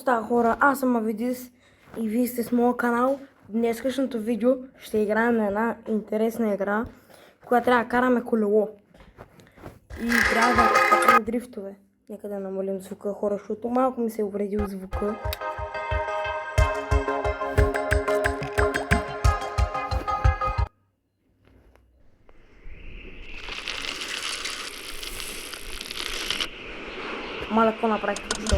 става, хора? Аз съм Авидис и вие сте с моя канал. В днескашното видео ще играем на една интересна игра, в която трябва да караме колело. И трябва да качаме дрифтове. Нека да намалим звука, хора, защото малко ми се е увредил звука. Маля, какво направих току-що?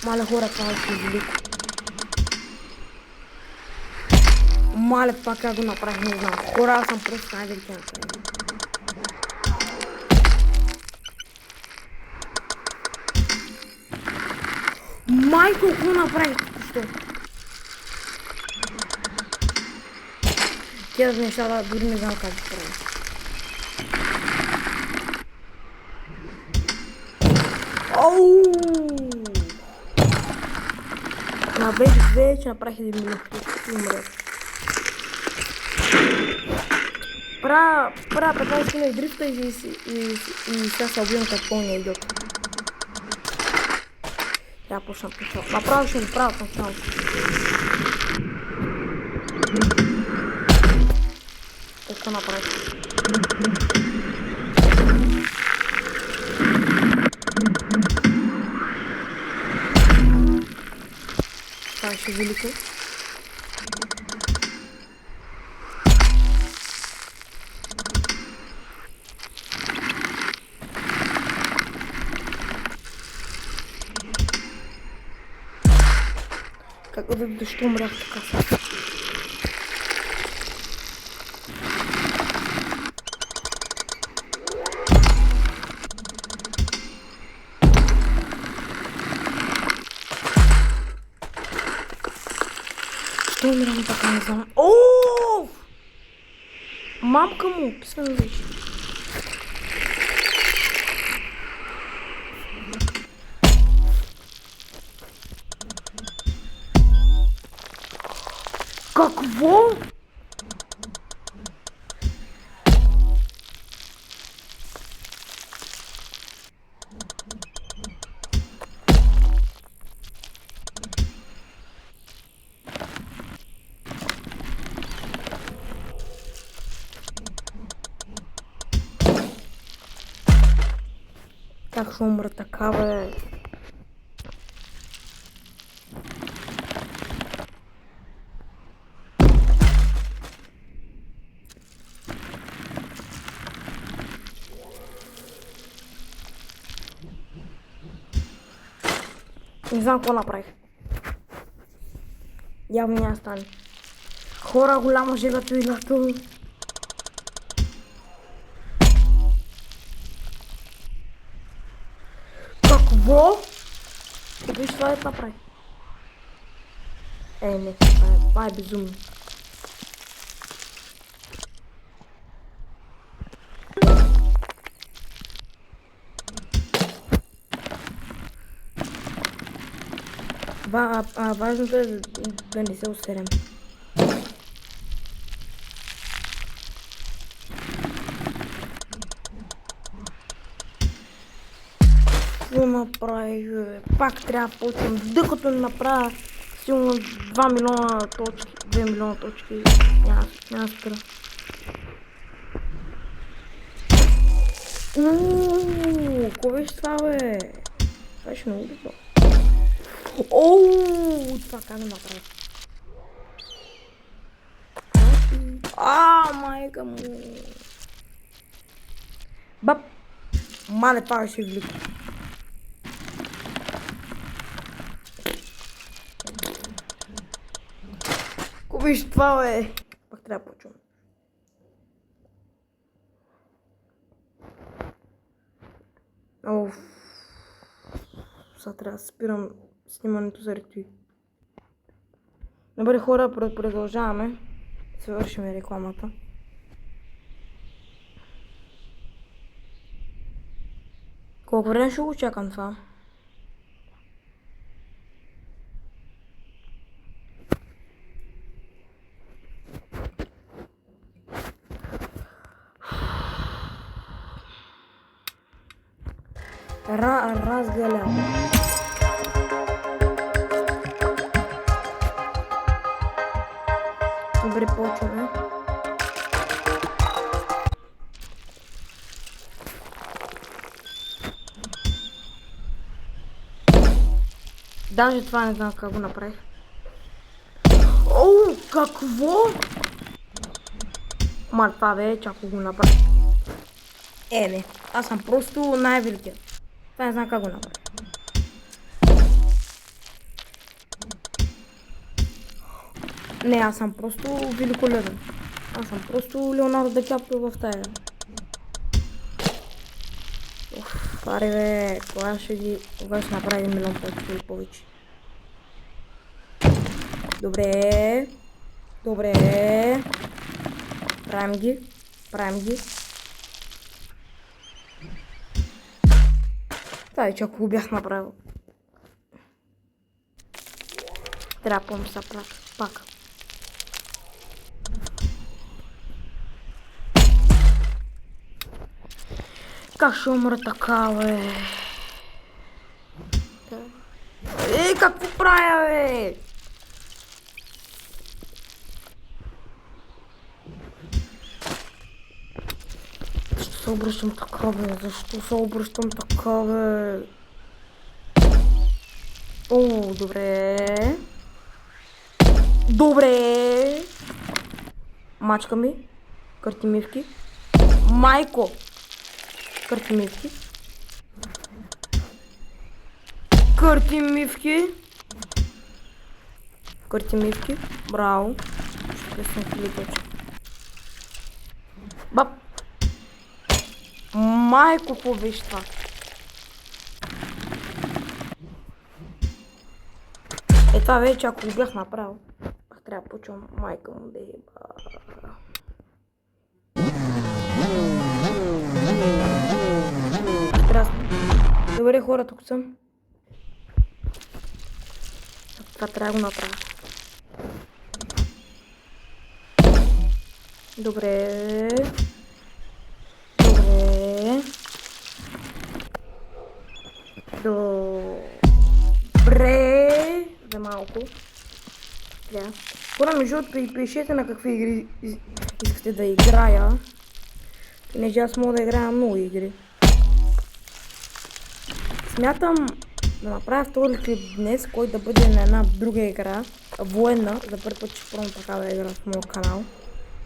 Маля, хора, това е велико. Маля, това как го направих, не знам. Хора, аз съм просто най-велики направих. Майко, какво направих току-що? Тези неща дори не знам как да правя. Оу! Набрежих вече, направих един минут и умрях. Правя 15 минути дрифта и сега се убивам като пълния идиот. Трябва да почна от начало. Направо ще го правя от начало. Какво направих? Това ще велико. Защо умрях така? Що умирам така, не знам. Ооо! Мамка му, писвам вече. Какво? Как ще умра така, бе? Не знам какво направих. Явно няма стане. Хора, голямо жегато и лято. Какво? Виж това да направи. Не, това е безумно. Важното е да не се усерем. Какво направих? Пак трябва да почвам. Докато не направя силно 2 милиона точки. 2 милиона точки. Няма спира. Какво беше това, бе? Това ще много добро. Ооо, това как да направя? Майка му! Бап! Мале, това ще влика. Ко виж това, бе? Пак трябва да почвам. Сега трябва да спирам снимането заради това. Добре, хора, продължаваме. Свършим рекламата. Колко време ще го чакам това? Разгаля. Добре, почваме. Даже това не знам как го направих. Оу, какво? Ма това бе, чако го направих. Бе, аз съм просто най-великият. Това не знам как го направих. Не, аз съм просто великолепен. Аз съм просто Леонардо Ди Каприо в тая. Аре бе, кога ще направи 1 милион пъти или повече. Добре. Правим ги. Това вече ако го бях направил. Трябва да помисля пак. Как ще умра така, бе? Какво правя, бе? Защо се обръщам така, бе? О, добре. Мачка ми. Картимивки. Майко. Картимивки. Браво. Ще съм кликача. Бап. Майко, какво беше това? Това вече ако го бях направил. Трябва да почвам майка му да еба. Добре, хора, тук съм. Това трябва да го направя. Добре. За малко. Да. Хора, между другото, пишете на какви игри искате да играя. Понеже аз мога да играя много игри. Смятам да направя втори клип днес, който да бъде на една друга игра, военна. За първи път ще пробвам такава игра в моят канал.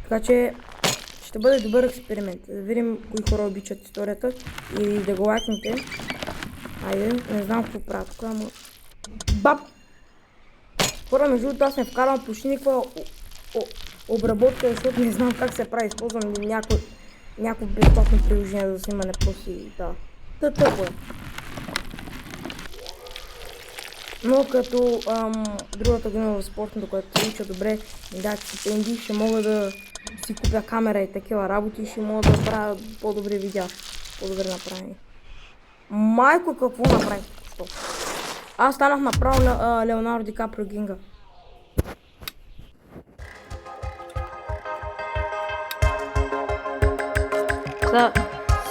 Така че ще бъде добър експеримент. Да видим кои хора обичат историята и да го лайкнете. Айде, не знам какво правя тук, ама... Бап! Хора, между другото, аз не вкарвам почти никаква обработка, защото не знам как се прави. Използвам някакво безплатно приложение за снимане после и да. Тъпо е. Но като другата година в спортното, което се уча добре, ми дадат стипендии, ще мога да си купя камера и такива работи и ще мога да правя по-добри видеа. По-добре направени. Майко, какво направих? Аз станах направо Леонардо Ди Каприо Гинга.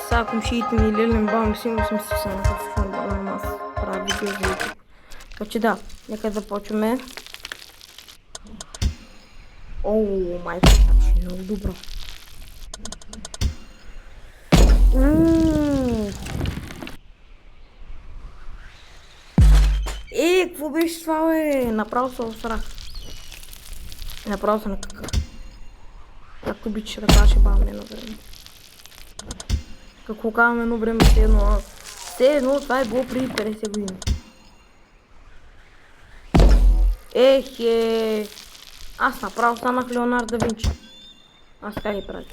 Сега комшиите ми лилен бам, сигурно съм си се накъсвам на нас. Правя видео за YouTube. Така че да, нека започваме. Оу, майко, ще е много добро. Какво беше това, бе? Направо се осрах. Направо се накаках. Както обичаш да кажеш, баваме едно време. Какво казваме едно време, все едно, това е било преди 50 години. Аз направо станах Леонардо да Винчи. Аз как ги правя?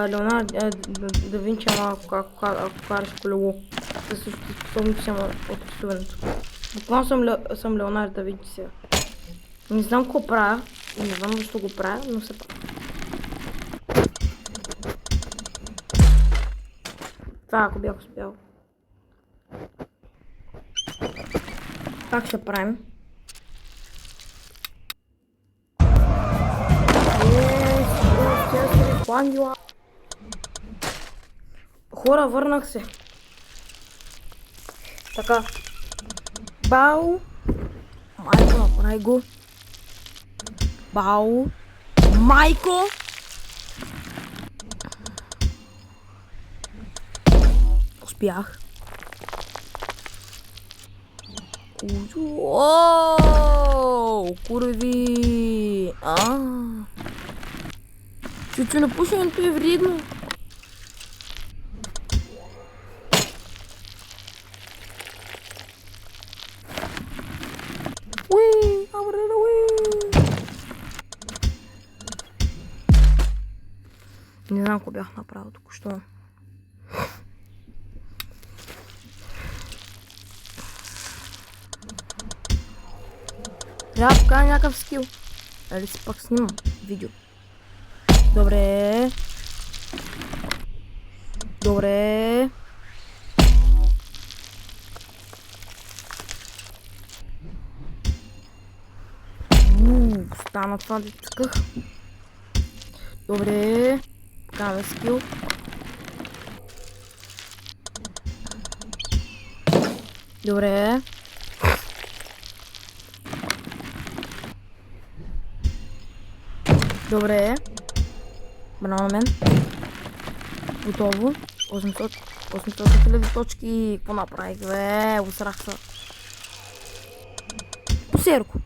Леонардо да Винчи, ама ако караш колело. За същото способности от пътуването. Буквално съм Леонардо да Винчи сега. Не знам какво правя и не знам защо го правя, но се правя. Това ако бях успял. Как ще правим? Хора, върнах се. Така. Бау. Майко, направи го. Бау. Майко. Успях. Ооо, курви. Чучу на пушенето е вредно. Уи, абрада, уи. Не знам какво бях направил току-що. Трябва да покажа някакъв скил. Али си пак снимам видео. Добре. Добре. Стана това да исках. Добре. Покажаме скил. Добре. Добре. Браво на мен. Готово. 800 хиляди точки. Какво направих, бе? Усрах се. Посерко.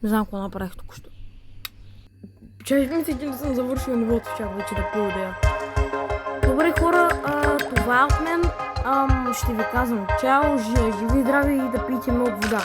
Не знам какво направих току-що. Чай, мисля, че не съм завършил нивото, чак вече да поудея. Добре, хора, това е от мен. Ще ви казвам чао, живи, здрави и да пиете много вода.